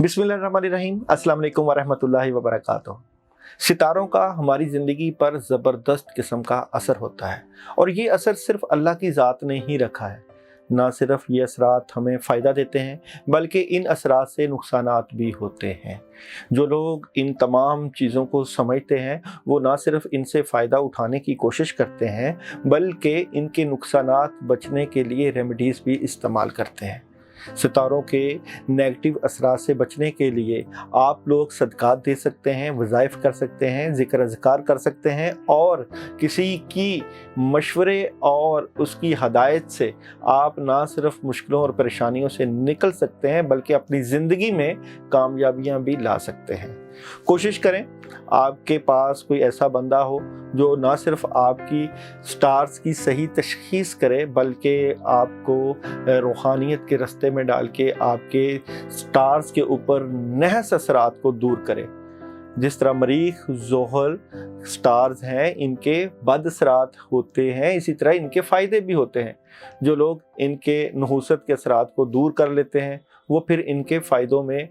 बिस्मिल्लाहिर्रहमानिर्रहीम, अस्सलाम वालेकुम वरहमतुल्लाहि वबरकातुहू। सितारों का हमारी ज़िंदगी पर ज़बरदस्त किस्म का असर होता है और ये असर सिर्फ अल्लाह की ज़ात ने ही रखा है। ना सिर्फ ये असरात हमें फ़ायदा देते हैं बल्कि इन असरात से नुकसानात भी होते हैं। जो लोग इन तमाम चीज़ों को समझते हैं वो ना सिर्फ इनसे फ़ायदा उठाने की कोशिश करते हैं बल्कि इनके नुकसानात बचने के लिए रेमेडीज़ भी इस्तेमाल करते हैं। सितारों के नेगेटिव असरात से बचने के लिए आप लोग सदक़ात दे सकते हैं, वज़ाइफ कर सकते हैं, ज़िक्र अज़कार कर सकते हैं और किसी की मशवरे और उसकी हदायत से आप ना सिर्फ मुश्किलों और परेशानियों से निकल सकते हैं बल्कि अपनी ज़िंदगी में कामयाबियाँ भी ला सकते हैं। कोशिश करें आपके पास कोई ऐसा बंदा हो जो ना सिर्फ आपकी स्टार्स की सही तशख़ीस करे बल्कि आपको रूहानियत के रास्ते में डाल के आपके स्टार्स के ऊपर नहस असरात को दूर करे। जिस तरह मरीख, ज़ोहल स्टार्स हैं, इनके बद असरात होते हैं, इसी तरह इनके फ़ायदे भी होते हैं। जो लोग इनके नहूसत के असरात को दूर कर लेते हैं वो फिर इनके फ़ायदों में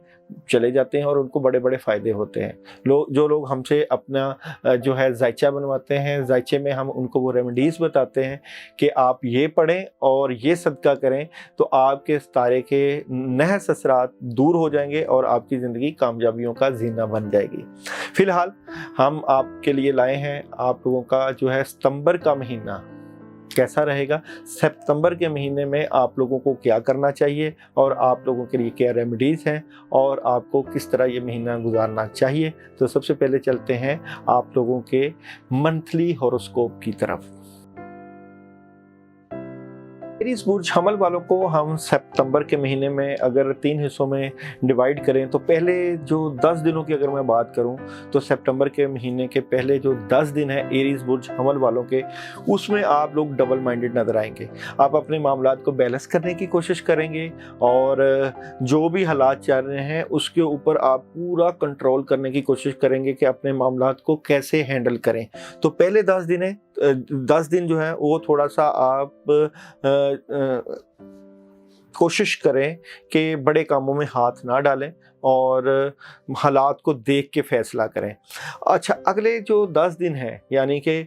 चले जाते हैं और उनको बड़े बड़े फ़ायदे होते हैं। जो लोग हमसे अपना जो है जायचा बनवाते हैं, जायचे में हम उनको वो रेमेडीज़ बताते हैं कि आप ये पढ़ें और ये सदका करें तो आपके सितारे के नहस असरात दूर हो जाएंगे और आपकी ज़िंदगी कामयाबियों का ज़ीना बन जाएगी। फ़िलहाल हम आपके लिए लाए हैं आप लोगों का जो है सितंबर का महीना कैसा रहेगा, सितंबर के महीने में आप लोगों को क्या करना चाहिए और आप लोगों के लिए क्या रेमेडीज़ हैं और आपको किस तरह ये महीना गुजारना चाहिए। तो सबसे पहले चलते हैं आप लोगों के मंथली हॉरोस्कोप की तरफ। एरीज़ बुर्ज हमल वालों को हम सितंबर के महीने में अगर 3 हिस्सों में डिवाइड करें तो पहले जो 10 दिनों की अगर मैं बात करूं तो सितंबर के महीने के पहले जो 10 दिन है एरीज़ बुर्ज हमल वालों के, उसमें आप लोग डबल माइंडेड नज़र आएंगे। आप अपने मामलात को बैलेंस करने की कोशिश करेंगे और जो भी हालात चल रहे हैं उसके ऊपर आप पूरा कंट्रोल करने की कोशिश करेंगे कि अपने मामलात को कैसे हैंडल करें। तो पहले 10 दिन जो है वो थोड़ा सा आप कोशिश करें कि बड़े कामों में हाथ ना डालें और हालात को देख के फ़ैसला करें। अच्छा, अगले जो 10 दिन हैं यानी कि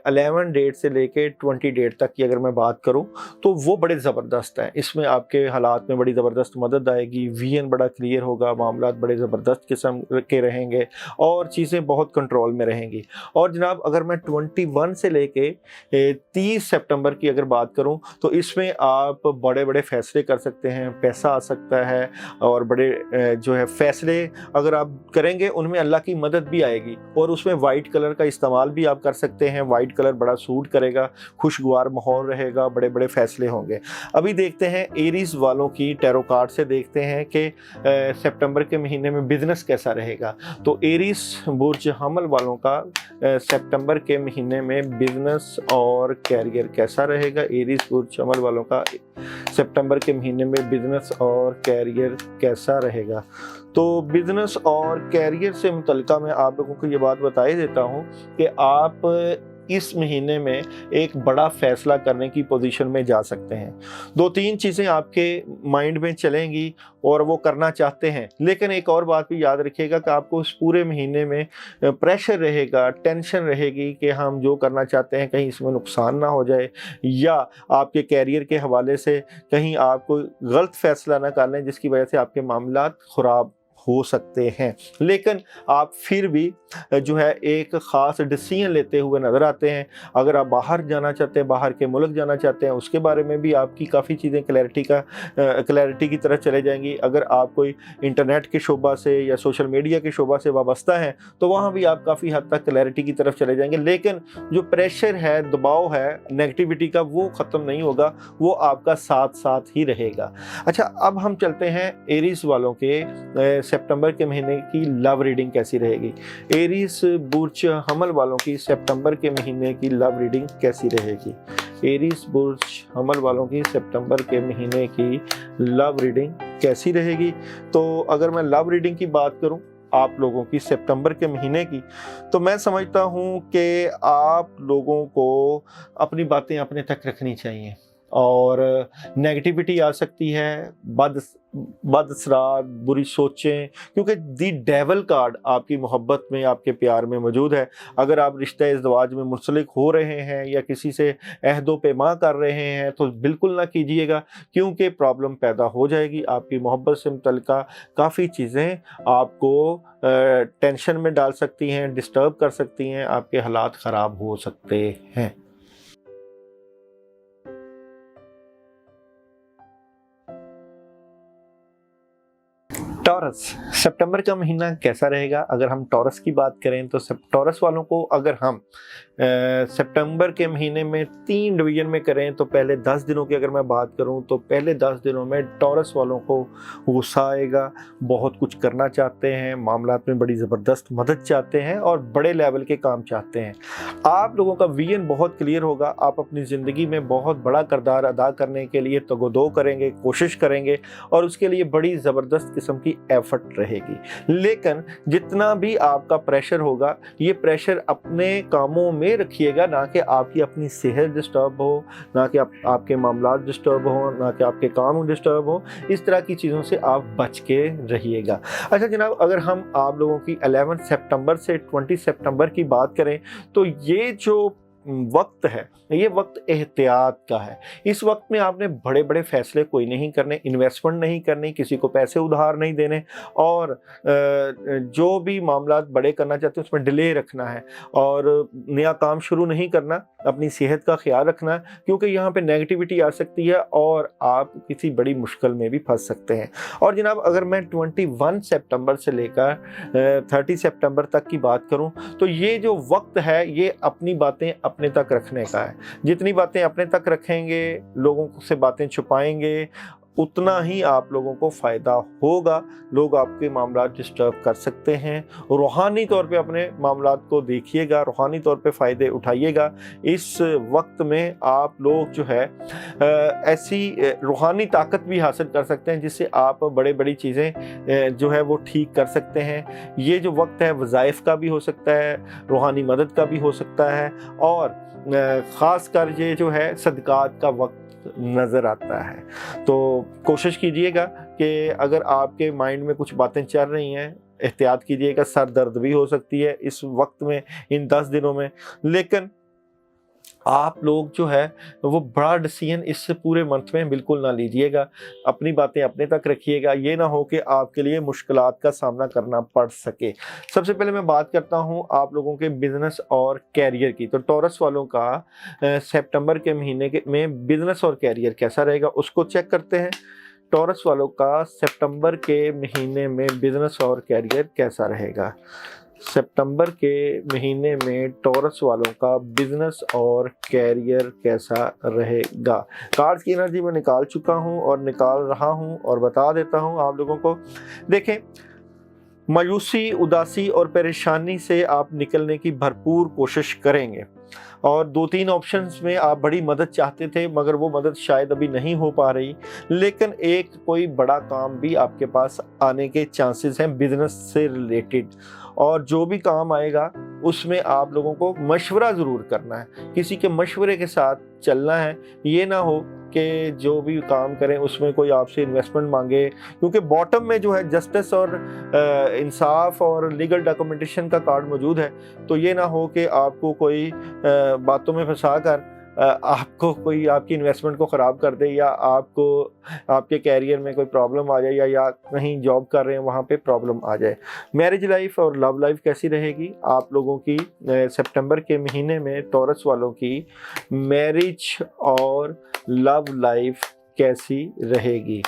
11 डेट से लेके 20 डेट तक की अगर मैं बात करूं तो वो बड़े ज़बरदस्त हैं। इसमें आपके हालात में बड़ी ज़बरदस्त मदद आएगी, विजन बड़ा क्लियर होगा, मामलात बड़े ज़बरदस्त किस्म के रहेंगे और चीज़ें बहुत कंट्रोल में रहेंगी। और जनाब अगर मैं 21 से लेके 30 सितंबर की अगर बात करूं तो इसमें आप बड़े बड़े फ़ैसले कर सकते हैं, पैसा आ सकता है और बड़े जो है फ़ैसले अगर आप करेंगे उनमें अल्लाह की मदद भी आएगी और उसमें वाइट कलर का इस्तेमाल भी आप कर सकते हैं। वाइट कलर बड़ा सूट करेगा, खुशगवार माहौल रहेगा, बड़े बड़े फ़ैसले होंगे। अभी देखते हैं एरीज़ वालों की टैरो कार्ड से देखते हैं कि सितंबर के महीने में बिज़नेस कैसा रहेगा। तो एरीज़ बुर्ज हमल वालों का सितंबर के महीने में बिज़नेस और कैरियर कैसा रहेगा। एरीज़ बुर्ज हमल वालों का सितंबर के महीने में बिज़नेस और कैरियर कैसा रहेगा। तो बिज़नेस और कैरियर से मुतल्लिका मैं आप लोगों को ये बात बता ही देता हूँ कि आप इस महीने में एक बड़ा फ़ैसला करने की पोजीशन में जा सकते हैं। 2-3 चीज़ें आपके माइंड में चलेंगी और वो करना चाहते हैं, लेकिन एक और बात भी याद रखिएगा कि आपको इस पूरे महीने में प्रेशर रहेगा, टेंशन रहेगी कि हम जो करना चाहते हैं कहीं इसमें नुकसान ना हो जाए या आपके कैरियर के हवाले से कहीं आप कोई गलत फ़ैसला ना कर लें जिसकी वजह से आपके मामलात ख़राब हो सकते हैं। लेकिन आप फिर भी जो है एक ख़ास डिसीजन लेते हुए नज़र आते हैं। अगर आप बाहर जाना चाहते हैं, बाहर के मुल्क जाना चाहते हैं, उसके बारे में भी आपकी काफ़ी चीज़ें क्लैरिटी की तरफ चले जाएंगी। अगर आप कोई इंटरनेट के शोबा से या सोशल मीडिया के शोबा से वाबस्ता हैं तो वहाँ भी आप काफ़ी हद तक क्लैरिटी की तरफ चले जाएंगे। लेकिन जो प्रेशर है, दबाव है नेगेटिविटी का, वो ख़त्म नहीं होगा, वो आपका साथ साथ ही रहेगा। अच्छा, अब हम चलते हैं एरीज़ वालों के सितंबर के महीने की लव रीडिंग कैसी रहेगी। एरीज़ बुर्ज हमल वालों की सितंबर के महीने की लव रीडिंग कैसी रहेगी। एरीज़ बुर्ज हमल वालों की सितंबर के महीने की लव रीडिंग कैसी रहेगी। तो अगर मैं लव रीडिंग की बात करूं आप लोगों की सितंबर के महीने की, तो मैं समझता हूं कि आप लोगों को अपनी बातें अपने तक रखनी चाहिए। और नेगेटिविटी आ सकती है, बद असरात, बुरी सोचें, क्योंकि दी डेवल कार्ड आपकी मोहब्बत में, आपके प्यार में मौजूद है। अगर आप रिश्ते इज़्दिवाज में मुंसलिक हो रहे हैं या किसी से अहदो पेमा कर रहे हैं तो बिल्कुल ना कीजिएगा, क्योंकि प्रॉब्लम पैदा हो जाएगी। आपकी मोहब्बत से मुतल्लिका काफ़ी चीज़ें आपको टेंशन में डाल सकती हैं, डिस्टर्ब कर सकती हैं, आपके हालात ख़राब हो सकते हैं। टॉरस, सितंबर का महीना कैसा रहेगा? अगर हम टॉरस की बात करें तो टॉरस वालों को अगर हम सितंबर के महीने में 3 डिवीज़न में करें तो पहले 10 दिनों की अगर मैं बात करूं तो पहले 10 दिनों में टॉरस वालों को गुस्सा आएगा, बहुत कुछ करना चाहते हैं, मामलात में बड़ी ज़बरदस्त मदद चाहते हैं और बड़े लेवल के काम चाहते हैं। आप लोगों का विजन बहुत क्लियर होगा, आप अपनी ज़िंदगी में बहुत बड़ा किरदार अदा करने के लिए तगोदो करेंगे, कोशिश करेंगे और उसके लिए बड़ी ज़बरदस्त किस्म की एफर्ट रहेगी। लेकिन जितना भी आपका प्रेशर होगा, ये प्रेशर अपने कामों में रखिएगा, ना कि आपकी अपनी सेहत डिस्टर्ब हो, ना कि आपके मामलात डिस्टर्ब हो, ना कि आपके काम डिस्टर्ब हो। इस तरह की चीज़ों से आप बच के रहिएगा। अच्छा जनाब, अगर हम आप लोगों की 11 सितंबर से 20 सितंबर की बात करें तो ये जो वक्त है, ये वक्त एहतियात का है। इस वक्त में आपने बड़े बड़े फैसले कोई नहीं करने, इन्वेस्टमेंट नहीं करनी, किसी को पैसे उधार नहीं देने और जो भी मामलात बड़े करना चाहते हैं उसमें डिले रखना है और नया काम शुरू नहीं करना, अपनी सेहत का ख्याल रखना, क्योंकि यहाँ पे नेगेटिविटी आ सकती है और आप किसी बड़ी मुश्किल में भी फंस सकते हैं। और जनाब, अगर मैं 21 सितंबर से लेकर 30 सितंबर तक की बात करूँ तो ये जो वक्त है ये अपनी बातें अपने तक रखने का है। जितनी बातें अपने तक रखेंगे, लोगों से बातें छुपाएंगे, उतना ही आप लोगों को फ़ायदा होगा। लोग आपके मामलात डिस्टर्ब कर सकते हैं। रूहानी तौर पे अपने मामलात को देखिएगा, रूहानी तौर पे फ़ायदे उठाइएगा। इस वक्त में आप लोग जो है ऐसी रूहानी ताकत भी हासिल कर सकते हैं जिससे आप बड़ी चीज़ें जो है वो ठीक कर सकते हैं। ये जो वक्त है वज़ाइफ का भी हो सकता है, रूहानी मदद का भी हो सकता है और ख़ास कर ये जो है सदक़ात का वक्त नज़र आता है। तो कोशिश कीजिएगा कि अगर आपके माइंड में कुछ बातें चल रही हैं, एहतियात कीजिएगा, सर दर्द भी हो सकती है इस वक्त में, इन 10 दिनों में। लेकिन आप लोग जो है वो बड़ा डिसीजन इस पूरे मंथ में बिल्कुल ना लीजिएगा। अपनी बातें अपने तक रखिएगा, ये ना हो कि आपके लिए मुश्किलात का सामना करना पड़ सके। सबसे पहले मैं बात करता हूँ आप लोगों के बिज़नेस और कैरियर की। तो टॉरस वालों का सितंबर के महीने में बिज़नेस और कैरियर कैसा रहेगा उसको चेक करते हैं। टॉरस वालों का सितंबर के महीने में बिज़नेस और कैरियर कैसा रहेगा? सितंबर के महीने में टॉरस वालों का बिजनेस और कैरियर कैसा रहेगा? कार्ड्स की एनर्जी मैं निकाल चुका हूं और निकाल रहा हूं और बता देता हूं आप लोगों को। देखें, मायूसी, उदासी और परेशानी से आप निकलने की भरपूर कोशिश करेंगे और 2-3 ऑप्शंस में आप बड़ी मदद चाहते थे मगर वो मदद शायद अभी नहीं हो पा रही। लेकिन एक कोई बड़ा काम भी आपके पास आने के चांसेस हैं बिजनेस से रिलेटेड, और जो भी काम आएगा उसमें आप लोगों को मशवरा ज़रूर करना है, किसी के मशवरे के साथ चलना है। ये ना हो कि जो भी काम करें उसमें कोई आपसे इन्वेस्टमेंट मांगे, क्योंकि बॉटम में जो है जस्टिस और इंसाफ और लीगल डॉक्यूमेंटेशन का कार्ड मौजूद है। तो ये ना हो कि आपको कोई बातों में फंसा कर आपको कोई आपकी इन्वेस्टमेंट को ख़राब कर दे या आपको आपके कैरियर में कोई प्रॉब्लम आ जाए या कहीं जॉब कर रहे हैं वहाँ पे प्रॉब्लम आ जाए। मैरिज लाइफ और लव लाइफ कैसी रहेगी आप लोगों की सितंबर के महीने में? टॉरस वालों की मैरिज और लव लाइफ कैसी रहेगी?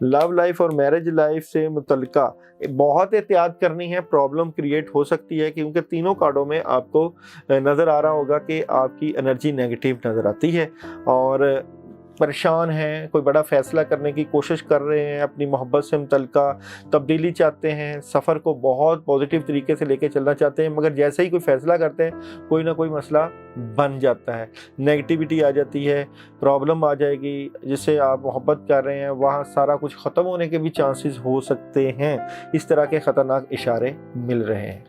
लव लाइफ और मैरिज लाइफ से मुतल्लिका बहुत एहतियात करनी है, प्रॉब्लम क्रिएट हो सकती है, क्योंकि तीनों कार्डों में आपको नज़र आ रहा होगा कि आपकी एनर्जी नेगेटिव नज़र आती है और परेशान हैं, कोई बड़ा फ़ैसला करने की कोशिश कर रहे हैं, अपनी मोहब्बत से मुतल्लिका तब्दीली चाहते हैं, सफ़र को बहुत पॉजिटिव तरीके से लेके चलना चाहते हैं, मगर जैसे ही कोई फ़ैसला करते हैं कोई ना कोई मसला बन जाता है, नेगेटिविटी आ जाती है, प्रॉब्लम आ जाएगी। जिससे आप मोहब्बत कर रहे हैं वहाँ सारा कुछ ख़त्म होने के भी चांसेस हो सकते हैं। इस तरह के ख़तरनाक इशारे मिल रहे हैं।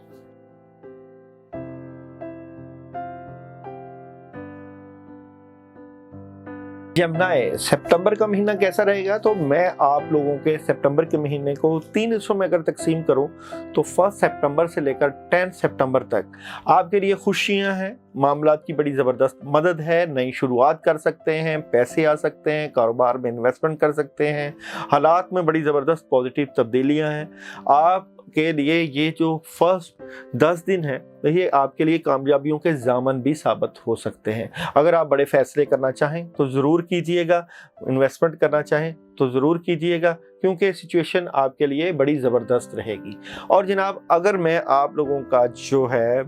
जमनाए सितंबर का महीना कैसा रहेगा, तो मैं आप लोगों के सितंबर के महीने को 3 हिस्सों में अगर तकसीम करूं तो 1 सितंबर से लेकर 10 सितंबर तक आपके लिए खुशियां हैं, मामलात की बड़ी ज़बरदस्त मदद है, नई शुरुआत कर सकते हैं, पैसे आ सकते हैं, कारोबार में इन्वेस्टमेंट कर सकते हैं, हालात में बड़ी ज़बरदस्त पॉजिटिव तब्दीलियां हैं। आपके लिए ये जो फर्स्ट 10 दिन है ये आपके लिए कामयाबियों के ज़ामन भी साबित हो सकते हैं। अगर आप बड़े फैसले करना चाहें तो ज़रूर कीजिएगा, इन्वेस्टमेंट करना चाहें तो ज़रूर कीजिएगा, क्योंकि सिचुएशन आपके लिए बड़ी ज़बरदस्त रहेगी। और जनाब, अगर मैं आप लोगों का जो है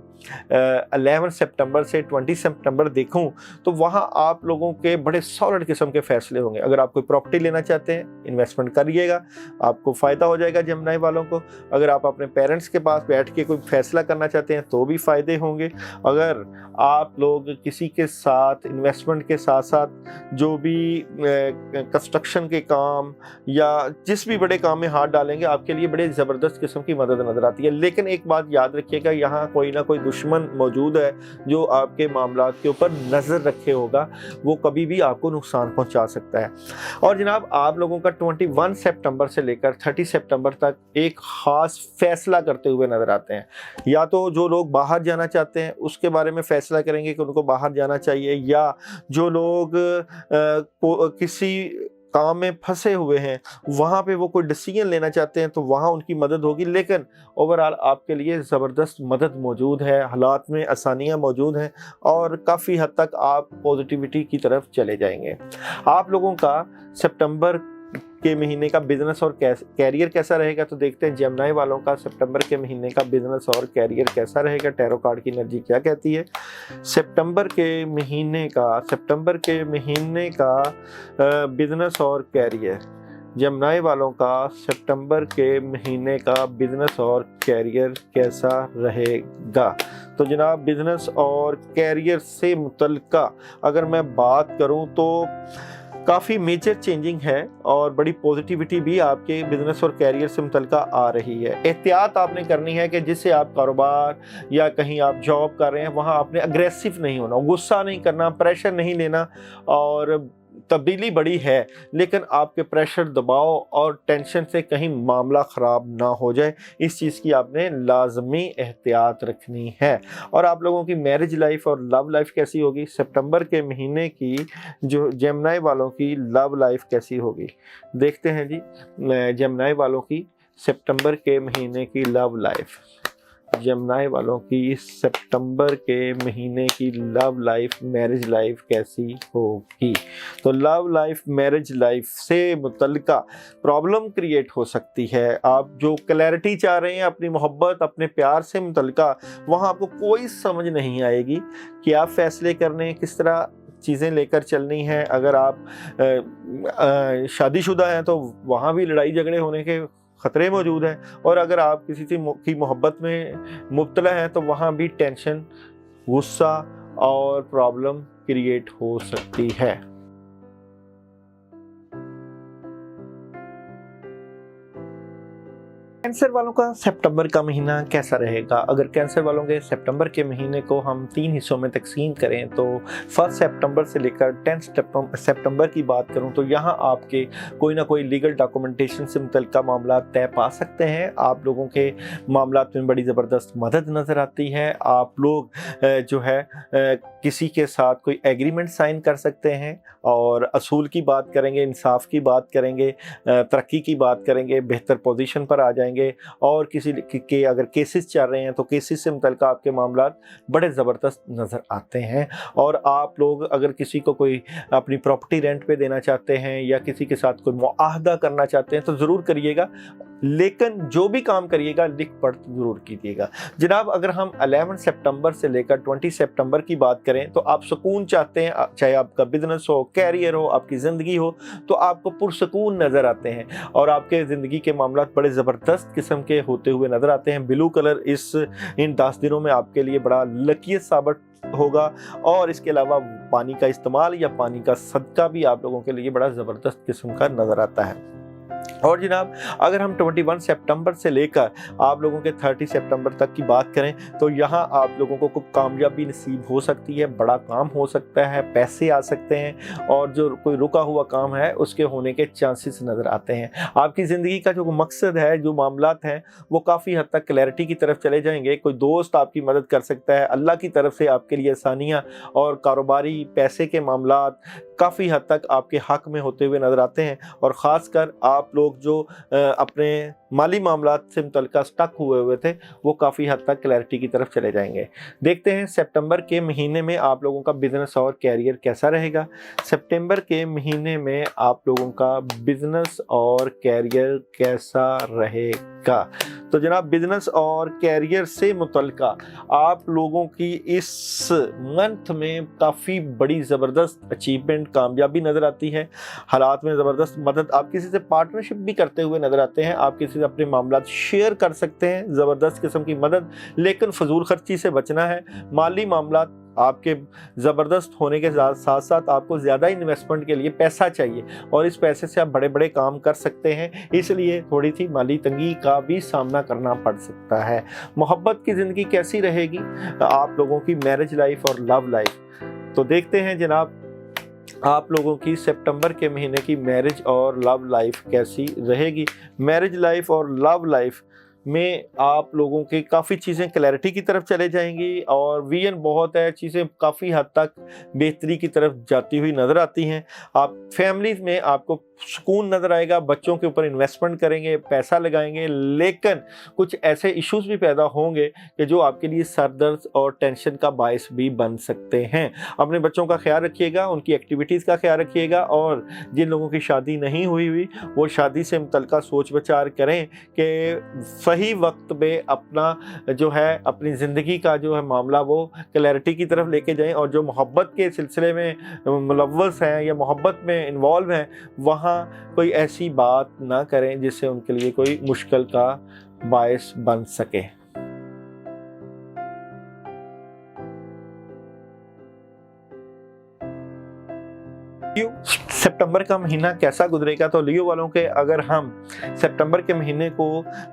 11 सितंबर से 20 सितंबर देखूं तो वहां आप लोगों के बड़े सॉलिड किस्म के फैसले होंगे। अगर आप कोई प्रॉपर्टी लेना चाहते हैं, इन्वेस्टमेंट करिएगा, आपको फ़ायदा हो जाएगा जमनाई वालों को। अगर आप अपने पेरेंट्स के पास बैठ के कोई फैसला करना चाहते हैं तो भी फ़ायदे होंगे। अगर आप लोग किसी के साथ इन्वेस्टमेंट के साथ साथ जो भी कंस्ट्रक्शन के काम या जिस भी बड़े काम में हाथ डालेंगे, आपके लिए बड़े ज़बरदस्त किस्म की मदद नज़र आती है। लेकिन एक बात याद रखिएगा, यहाँ कोई ना कोई दुश्मन मौजूद है जो आपके मामलात के ऊपर नज़र रखे होगा, वो कभी भी आपको नुकसान पहुँचा सकता है। और जनाब, आप लोगों का 21 सितंबर से लेकर 30 सितंबर तक एक ख़ास फैसला करते हुए नज़र आते हैं। या तो जो लोग बाहर जाना चाहते हैं उसके बारे में फ़ैसला करेंगे कि उनको बाहर जाना चाहिए, या जो लोग किसी काम में फंसे हुए हैं वहाँ पे वो कोई डिसीजन लेना चाहते हैं तो वहाँ उनकी मदद होगी। लेकिन ओवरऑल आपके लिए ज़बरदस्त मदद मौजूद है, हालात में आसानियाँ मौजूद हैं और काफ़ी हद तक आप पॉजिटिविटी की तरफ चले जाएंगे। आप लोगों का सितंबर के महीने का बिजनेस और कैरियर कैसा रहेगा, तो देखते हैं जमनाई वालों का सितंबर के महीने का बिजनेस और कैरियर कैसा रहेगा। टैरो कार्ड की एनर्जी क्या कहती है सितंबर के महीने का बिजनेस और कैरियर। जमनाई वालों का सितंबर के महीने का बिजनेस और कैरियर कैसा रहेगा, तो जनाब बिजनेस और कैरियर से मुतल्लिका अगर मैं बात करूं तो काफ़ी मेजर चेंजिंग है और बड़ी पॉजिटिविटी भी आपके बिजनेस और कैरियर से मुतल्लिका आ रही है। एहतियात आपने करनी है कि जिससे आप कारोबार या कहीं आप जॉब कर रहे हैं वहाँ आपने अग्रेसिव नहीं होना, गुस्सा नहीं करना, प्रेशर नहीं लेना। और तब्दीली बड़ी है लेकिन आपके प्रेशर, दबाव और टेंशन से कहीं मामला ख़राब ना हो जाए, इस चीज़ की आपने लाजमी एहतियात रखनी है। और आप लोगों की मैरिज लाइफ और लव लाइफ कैसी होगी, सितंबर के महीने की जो जेमिनी वालों की लव लाइफ कैसी होगी, देखते हैं जी। जेमिनी वालों की सितंबर के महीने की लव लाइफ, जेमिनी वालों की सितंबर के महीने की लव लाइफ, मैरिज लाइफ कैसी होगी। तो लव लाइफ, मैरिज लाइफ से मुतल्लिका प्रॉब्लम क्रिएट हो सकती है। आप जो क्लैरिटी चाह रहे हैं अपनी मोहब्बत, अपने प्यार से मुतल्लिका, वहाँ आपको कोई समझ नहीं आएगी कि आप फैसले करने, किस तरह चीज़ें लेकर चलनी है। अगर आप शादीशुदा हैं तो वहाँ भी लड़ाई झगड़े होने के ख़तरे मौजूद हैं, और अगर आप किसी से की मोहब्बत में मुब्तला हैं तो वहाँ भी टेंशन, गुस्सा और प्रॉब्लम क्रिएट हो सकती है। कैंसर वालों का सितंबर का महीना कैसा रहेगा। अगर कैंसर वालों के सितंबर के महीने को हम 3 हिस्सों में तकसीम करें तो 1 सितंबर से लेकर 10 सितंबर की बात करूं तो यहाँ आपके कोई ना कोई लीगल डॉक्यूमेंटेशन से मुतल्लिका मामला तय पा सकते हैं। आप लोगों के मामलात में बड़ी ज़बरदस्त मदद नज़र आती है। आप लोग जो है किसी के साथ कोई एग्रीमेंट साइन कर सकते हैं और असूल की बात करेंगे, इंसाफ की बात करेंगे, तरक्की की बात करेंगे, बेहतर पोजीशन पर आ जाएंगे। और किसी के अगर केसेस चल रहे हैं तो केसेस से मुतल्लिका आपके मामलात बड़े ज़बरदस्त नज़र आते हैं। और आप लोग अगर किसी को कोई अपनी प्रॉपर्टी रेंट पे देना चाहते हैं या किसी के साथ कोई मुआहदा करना चाहते हैं तो ज़रूर करिएगा, लेकिन जो भी काम करिएगा लिख पढ़ ज़रूर कीजिएगा। जनाब, अगर हम 11 सितंबर से लेकर 20 सितंबर की बात करें तो आप सुकून चाहते हैं, चाहे आपका बिजनेस हो, कैरियर हो, आपकी ज़िंदगी हो, तो आपको पुरसुकून नज़र आते हैं और आपके ज़िंदगी के मामलात बड़े ज़बरदस्त किस्म के होते हुए नज़र आते हैं। ब्लू कलर इन 10 दिनों में आपके लिए बड़ा लकीयत साबित होगा। और इसके अलावा पानी का इस्तेमाल या पानी का सदका भी आप लोगों के लिए बड़ा ज़बरदस्त किस्म का नज़र आता है। और जनाब अगर हम 21 सितंबर से लेकर आप लोगों के 30 सितंबर तक की बात करें तो यहाँ आप लोगों को कुछ कामयाबी नसीब हो सकती है, बड़ा काम हो सकता है, पैसे आ सकते हैं और जो कोई रुका हुआ काम है उसके होने के चांसेस नज़र आते हैं। आपकी ज़िंदगी का जो मकसद है, जो मामलात हैं, वो काफ़ी हद तक क्लैरिटी की तरफ चले जाएंगे। कोई दोस्त आपकी मदद कर सकता है, अल्लाह की तरफ से आपके लिए आसानियाँ और कारोबारी पैसे के मामलात काफ़ी हद तक आपके हक़ में होते हुए नज़र आते हैं। और ख़ासकर आप लोग जो अपने माली मामलात से मुतल्लिक़ स्टक हुए थे वो काफ़ी हद तक क्लैरिटी की तरफ चले जाएंगे। देखते हैं सितंबर के महीने में आप लोगों का बिज़नेस और कैरियर कैसा रहेगा। सितंबर के महीने में आप लोगों का बिज़नेस और कैरियर कैसा रहेगा। तो जनाब बिज़नेस और कैरियर से मुतल्लिक़ आप लोगों की इस मंथ में काफ़ी बड़ी ज़बरदस्त अचीवमेंट, कामयाबी नज़र आती है। हालात में ज़बरदस्त मदद, आप किसी से पार्टनरशिप भी करते हुए नज़र आते हैं, आप किसी से अपने मामलात शेयर कर सकते हैं, ज़बरदस्त किस्म की मदद। लेकिन फजूल खर्ची से बचना है। माली मामलात आपके ज़बरदस्त होने के साथ साथ आपको ज़्यादा इन्वेस्टमेंट के लिए पैसा चाहिए और इस पैसे से आप बड़े बड़े काम कर सकते हैं, इसलिए थोड़ी सी माली तंगी का भी सामना करना पड़ सकता है। मोहब्बत की ज़िंदगी कैसी रहेगी आप लोगों की, मैरिज लाइफ और लव लाइफ। तो देखते हैं जनाब आप लोगों की सितंबर के महीने की मैरिज और लव लाइफ कैसी रहेगी। मैरिज लाइफ और लव लाइफ में आप लोगों के काफ़ी चीज़ें क्लैरिटी की तरफ चले जाएंगी और विजन बहुत है, चीज़ें काफ़ी हद तक बेहतरी की तरफ जाती हुई नज़र आती हैं। आप फैमिलीज़ में आपको सुकून नज़र आएगा, बच्चों के ऊपर इन्वेस्टमेंट करेंगे, पैसा लगाएंगे, लेकिन कुछ ऐसे इश्यूज़ भी पैदा होंगे कि जो आपके लिए सरदर्द और टेंशन का बायस भी बन सकते हैं। अपने बच्चों का ख्याल रखिएगा, उनकी एक्टिविटीज़ का ख्याल रखिएगा और जिन लोगों की शादी नहीं हुई वो शादी से मुतल्लिक़ सोच विचार करें कि सही वक्त पे अपना जो है अपनी ज़िंदगी का जो है मामला वो क्लैरिटी की तरफ लेके जाएं और जो मोहब्बत के सिलसिले में मुलव्वस हैं या मोहब्बत में इन्वॉल्व हैं वहाँ कोई ऐसी बात ना करें जिससे उनके लिए कोई मुश्किल का बायस बन सके। सितंबर का महीना कैसा गुजरेगा। तो लियो वालों के अगर हम सितंबर के महीने को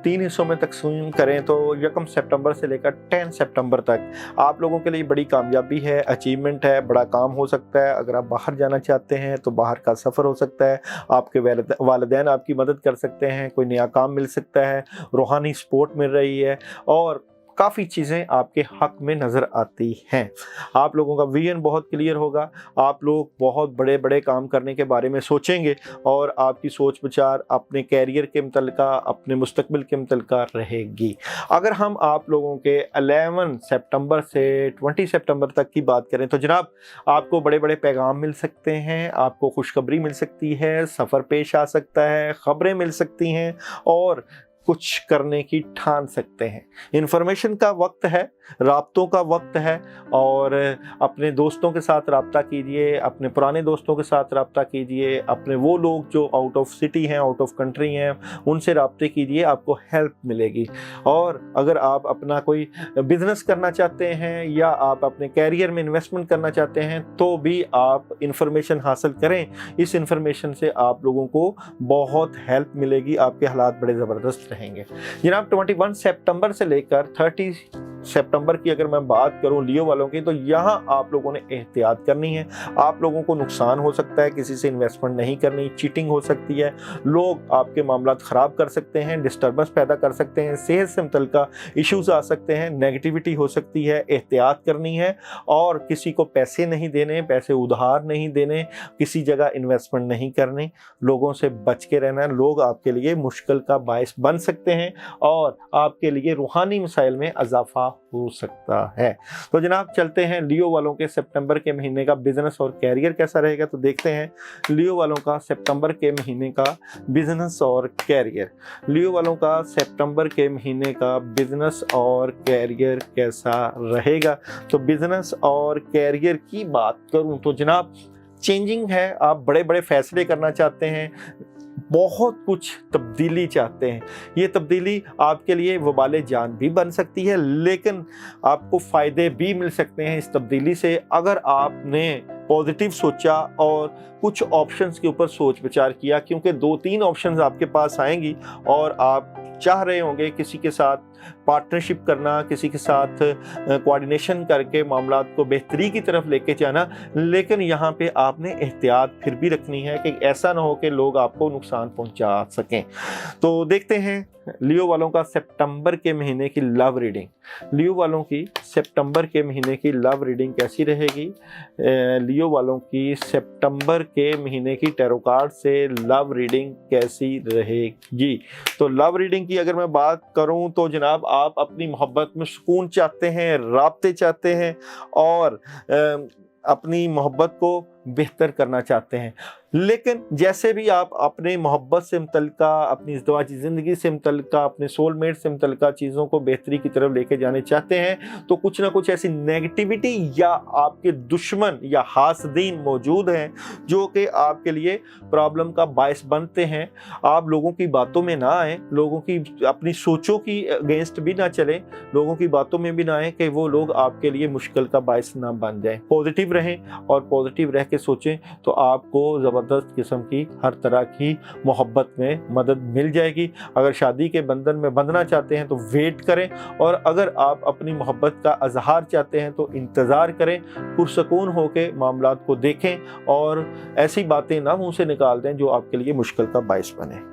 3 हिस्सों में तकसीम करें तो 1 सितंबर से लेकर 10 सितंबर तक आप लोगों के लिए बड़ी कामयाबी है, अचीवमेंट है, बड़ा काम हो सकता है। अगर आप बाहर जाना चाहते हैं तो बाहर का सफ़र हो सकता है, आपके वालिदैन आपकी मदद कर सकते हैं, कोई नया काम मिल सकता है, रूहानी सपोर्ट मिल रही है और काफ़ी चीज़ें आपके हक़ में नज़र आती हैं। आप लोगों का विजन बहुत क्लियर होगा, आप लोग बहुत बड़े बड़े काम करने के बारे में सोचेंगे और आपकी सोच विचार अपने कैरियर के मुतल्लिक़, अपने मुस्तकबिल के मुतल्लिक़ रहेगी। अगर हम आप लोगों के 11 सितंबर से 20 सितंबर तक की बात करें तो जनाब आपको बड़े बड़े पैगाम मिल सकते हैं, आपको खुशखबरी मिल सकती है, सफ़र पेश आ सकता है, ख़बरें मिल सकती हैं और कुछ करने की ठान सकते हैं। इन्फॉर्मेशन का वक्त है, राब्तों का वक्त है और अपने दोस्तों के साथ रब्ता कीजिए, अपने पुराने दोस्तों के साथ रब्ता कीजिए, अपने वो लोग जो आउट ऑफ सिटी हैं, आउट ऑफ कंट्री हैं, उनसे रब्ते कीजिए, आपको हेल्प मिलेगी। और अगर आप अपना कोई बिज़नेस करना चाहते हैं या आप अपने कैरियर में इन्वेस्टमेंट करना चाहते हैं तो भी आप इंफॉर्मेशन हासिल करें। इस इंफॉर्मेशन से आप लोगों को बहुत हेल्प मिलेगी, आपके हालात बड़े ज़बरदस्त रहेंगे। जनाब 21 सितंबर से लेकर 30 सितंबर की अगर मैं बात करूं लियो वालों की तो यहाँ आप लोगों ने एहतियात करनी है। आप लोगों को नुकसान हो सकता है, किसी से इन्वेस्टमेंट नहीं करनी, चीटिंग हो सकती है, लोग आपके मामलात ख़राब कर सकते हैं, डिस्टर्बेंस पैदा कर सकते हैं, सेहत से मुतल्लिक़ इश्यूज़ आ सकते हैं, नेगेटिविटी हो सकती है। एहतियात करनी है और किसी को पैसे नहीं देने, पैसे उधार नहीं देने, किसी जगह इन्वेस्टमेंट नहीं करनी, लोगों से बच के रहना। लोग आपके लिए मुश्किल का बायस बन सकते हैं और आपके लिए रूहानी मसाइल में इजाफा हो सकता है। तो जनाब चलते हैं लियो वालों के सितंबर के महीने का बिजनेस और कैरियर कैसा रहेगा। तो देखते हैं लियो वालों का सितंबर के महीने का बिजनेस और कैरियर। लियो वालों का सितंबर के महीने का बिजनेस और कैरियर कैसा रहेगा। तो बिजनेस और कैरियर की बात करूं तो जनाब चेंजिंग है, आप बड़े बड़े फैसले करना चाहते हैं, बहुत कुछ तब्दीली चाहते हैं। ये तब्दीली आपके लिए वबाले जान भी बन सकती है, लेकिन आपको फ़ायदे भी मिल सकते हैं इस तब्दीली से। अगर आपने पॉजिटिव सोचा और कुछ ऑप्शंस के ऊपर सोच विचार किया, क्योंकि 2-3 ऑप्शंस आपके पास आएंगी और आप चाह रहे होंगे किसी के साथ पार्टनरशिप करना, किसी के साथ कोऑर्डिनेशन करके मामलात को बेहतरी की तरफ लेके जाना, लेकिन यहाँ पे आपने एहतियात फिर भी रखनी है कि ऐसा ना हो कि लोग आपको नुकसान पहुँचा सकें। तो देखते हैं लियो वालों का सितंबर के महीने की लव रीडिंग। लियो वालों की सितंबर के महीने की लव रीडिंग कैसी रहेगी? लियो वालों की सितंबर के महीने की टैरो कार्ड से लव रीडिंग कैसी रहेगी? तो लव रीडिंग की अगर मैं बात करूं तो जनाब, आप अपनी मोहब्बत में सुकून चाहते हैं, राब्ते चाहते हैं और अपनी मोहब्बत को बेहतर करना चाहते हैं, लेकिन जैसे भी आप अपने मोहब्बत से मुतल्लिका, अपनी इज़्दिवाजी ज़िंदगी से मुतल्लिका, अपने सोलमेट से मुतल्लिका चीज़ों को बेहतरी की तरफ लेके जाने चाहते हैं, तो कुछ ना कुछ ऐसी नेगेटिविटी या आपके दुश्मन या हासदीन मौजूद हैं जो कि आपके लिए प्रॉब्लम का बायस बनते हैं। आप लोगों की बातों में ना आए, लोगों की अपनी सोचों की अगेंस्ट भी ना चलें, लोगों की बातों में भी ना आए कि वो लोग आपके लिए मुश्किल का बायस ना बन जाए। पॉजिटिव रहें और पॉजिटिव रह के सोचें तो आपको ज़बरदस्त किस्म की हर तरह की मोहब्बत में मदद मिल जाएगी। अगर शादी के बंधन में बंधना चाहते हैं तो वेट करें, और अगर आप अपनी मोहब्बत का इजहार चाहते हैं तो इंतज़ार करें। पुरसकून होकर मामलात को देखें और ऐसी बातें ना मुंह से निकाल दें जो आपके लिए मुश्किल का बायस बने।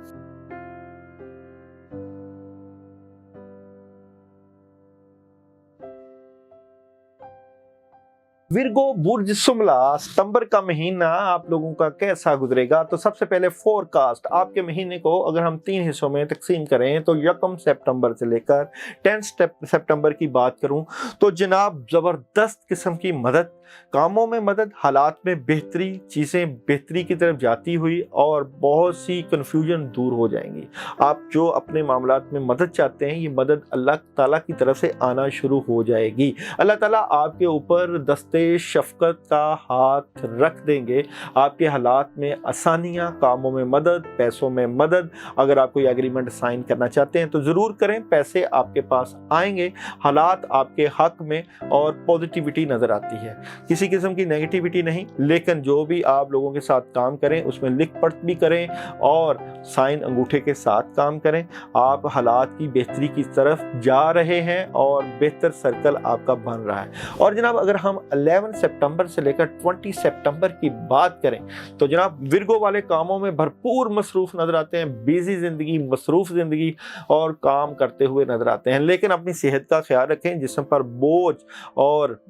विर्गो बुर्ज शुमला, सितंबर का महीना आप लोगों का कैसा गुजरेगा? तो सबसे पहले फोरकास्ट आपके महीने को अगर हम 3 हिस्सों में तकसीम करें तो 1 सितंबर से लेकर 10 सितंबर की बात करूं तो जनाब ज़बरदस्त किस्म की मदद, कामों में मदद, हालात में बेहतरी, चीज़ें बेहतरी की तरफ जाती हुई और बहुत सी कन्फ्यूजन दूर हो जाएंगी। आप जो अपने मामलात में मदद चाहते हैं, ये मदद अल्लाह ताला की तरफ से आना शुरू हो जाएगी। अल्लाह ताला आपके ऊपर दस्ते शफकत का हाथ रख देंगे, आपके हालात में आसानियाँ, कामों में मदद, पैसों में मदद। अगर आप कोई एग्रीमेंट साइन करना चाहते हैं तो ज़रूर करें, पैसे आपके पास आएंगे, हालात आपके हक में और पॉजिटिविटी नज़र आती है, किसी किस्म की नेगेटिविटी नहीं। लेकिन जो भी आप लोगों के साथ काम करें उसमें लिख पढ़ भी करें और साइन अंगूठे के साथ काम करें। आप हालात की बेहतरी की तरफ जा रहे हैं और बेहतर सर्कल आपका बन रहा है। और जनाब अगर हम 11 सितंबर से लेकर 20 सितंबर की बात करें तो जनाब विर्गो वाले कामों में भरपूर मसरूफ नजर आते हैं, बिजी जिंदगी, मसरूफ जिंदगी और काम करते हुए नजर आते हैं। लेकिन अपनी सेहत का ख्याल रखें, जिस्म पर बोझ और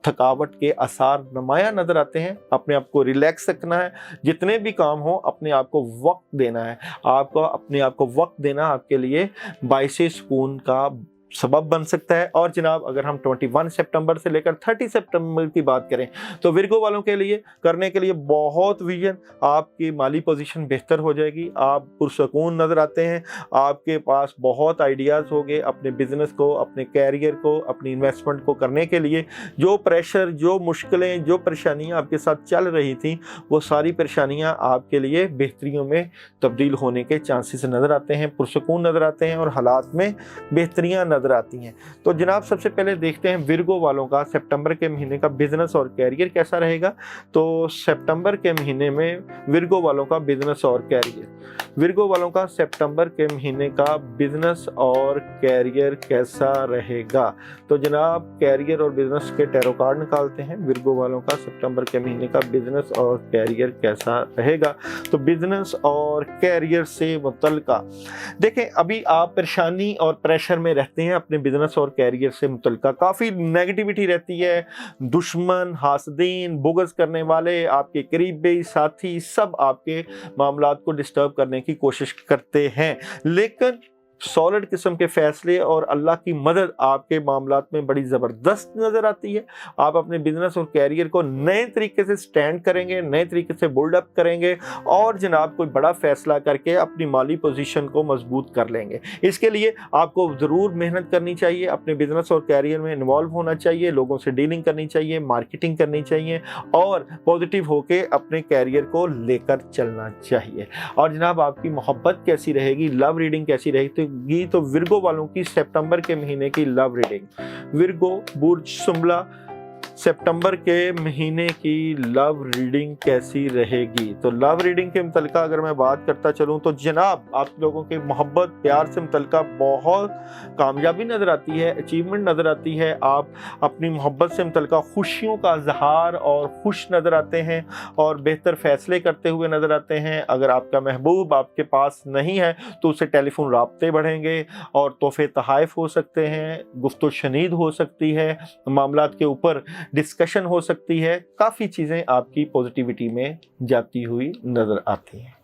थकावट के आसार नुमाया नजर आते हैं। अपने आप को रिलैक्स रखना है, जितने भी काम हो अपने आप को वक्त देना है। आपको अपने आप को वक्त देना आपके लिए बाइसे सुकून का सबब बन सकता है। और जनाब अगर हम 21 सितंबर से लेकर 30 सितंबर की बात करें तो विर्गो वालों के लिए करने के लिए बहुत विजन, आपकी माली पोजीशन बेहतर हो जाएगी, आप पुरसकून नज़र आते हैं, आपके पास बहुत आइडियाज़ होंगे अपने बिजनेस को, अपने कैरियर को, अपनी इन्वेस्टमेंट को करने के लिए। जो प्रेशर, जो मुश्किलें, जो परेशानियाँ आपके साथ चल रही थी, वो सारी परेशानियाँ आपके लिए बेहतरियों में तब्दील होने के चांसेस नज़र आते हैं, पुरसकून नज़र आते हैं और हालात में बेहतरियाँ नज़र आती हैं। तो जनाब सबसे पहले देखते हैं विर्गो वालों का सितंबर के महीने का बिजनेस और कैरियर कैसा रहेगा। तो सितंबर के महीने में विर्गो वालों का बिजनेस और कैरियर, विर्गो वालों का सितंबर के महीने का बिजनेस और कैरियर कैसा रहेगा? तो जनाब कैरियर और बिजनेस के टैरो कार्ड निकालते हैं। विर्गो वालों का सितंबर के महीने का बिजनेस और कैरियर कैसा रहेगा? तो बिजनेस और कैरियर से मुतल्लिका देखें, अभी आप परेशानी और प्रेशर में रहते हैं अपने बिजनेस और कैरियर से मुतल्लिका। काफ़ी नेगेटिविटी रहती है, दुश्मन, हासदीन, बुग़्ज़ करने वाले, आपके करीबी साथी सब आपके मामलात को डिस्टर्ब करने की कोशिश करते हैं। लेकिन सॉलिड किस्म के फैसले और अल्लाह की मदद आपके मामलात में बड़ी ज़बरदस्त नज़र आती है। आप अपने बिजनेस और कैरियर को नए तरीके से स्टैंड करेंगे, नए तरीके से बिल्ड अप करेंगे और जनाब कोई बड़ा फैसला करके अपनी माली पोजीशन को मजबूत कर लेंगे। इसके लिए आपको ज़रूर मेहनत करनी चाहिए, अपने बिजनेस और कैरियर में इन्वॉल्व होना चाहिए, लोगों से डीलिंग करनी चाहिए, मार्केटिंग करनी चाहिए और पॉजिटिव होकर अपने कैरियर को लेकर चलना चाहिए। और जनाब आपकी मोहब्बत कैसी रहेगी, लव रीडिंग कैसी रहेगी? तो विर्गो वालों की सितंबर के महीने की लव रीडिंग, विर्गो बुर्ज शुमला सितंबर के महीने की लव रीडिंग कैसी रहेगी? तो लव रीडिंग के मुतल्लिका अगर मैं बात करता चलूँ तो जनाब आप लोगों के मोहब्बत प्यार से मुतल्लिका बहुत कामयाबी नज़र आती है, अचीवमेंट नज़र आती है। आप अपनी मोहब्बत से मुतल्लिका खुशियों का इज़हार और खुश नज़र आते हैं और बेहतर फ़ैसले करते हुए नज़र आते हैं। अगर आपका महबूब आपके पास नहीं है तो उससे टेलीफोन राब्ते बढ़ेंगे और तोहफ़े तोहाइफ हो सकते हैं, गुफ्तो शनीद हो सकती है, मामलात के ऊपर डिस्कशन हो सकती है। काफ़ी चीज़ें आपकी पॉजिटिविटी में जाती हुई नज़र आती हैं।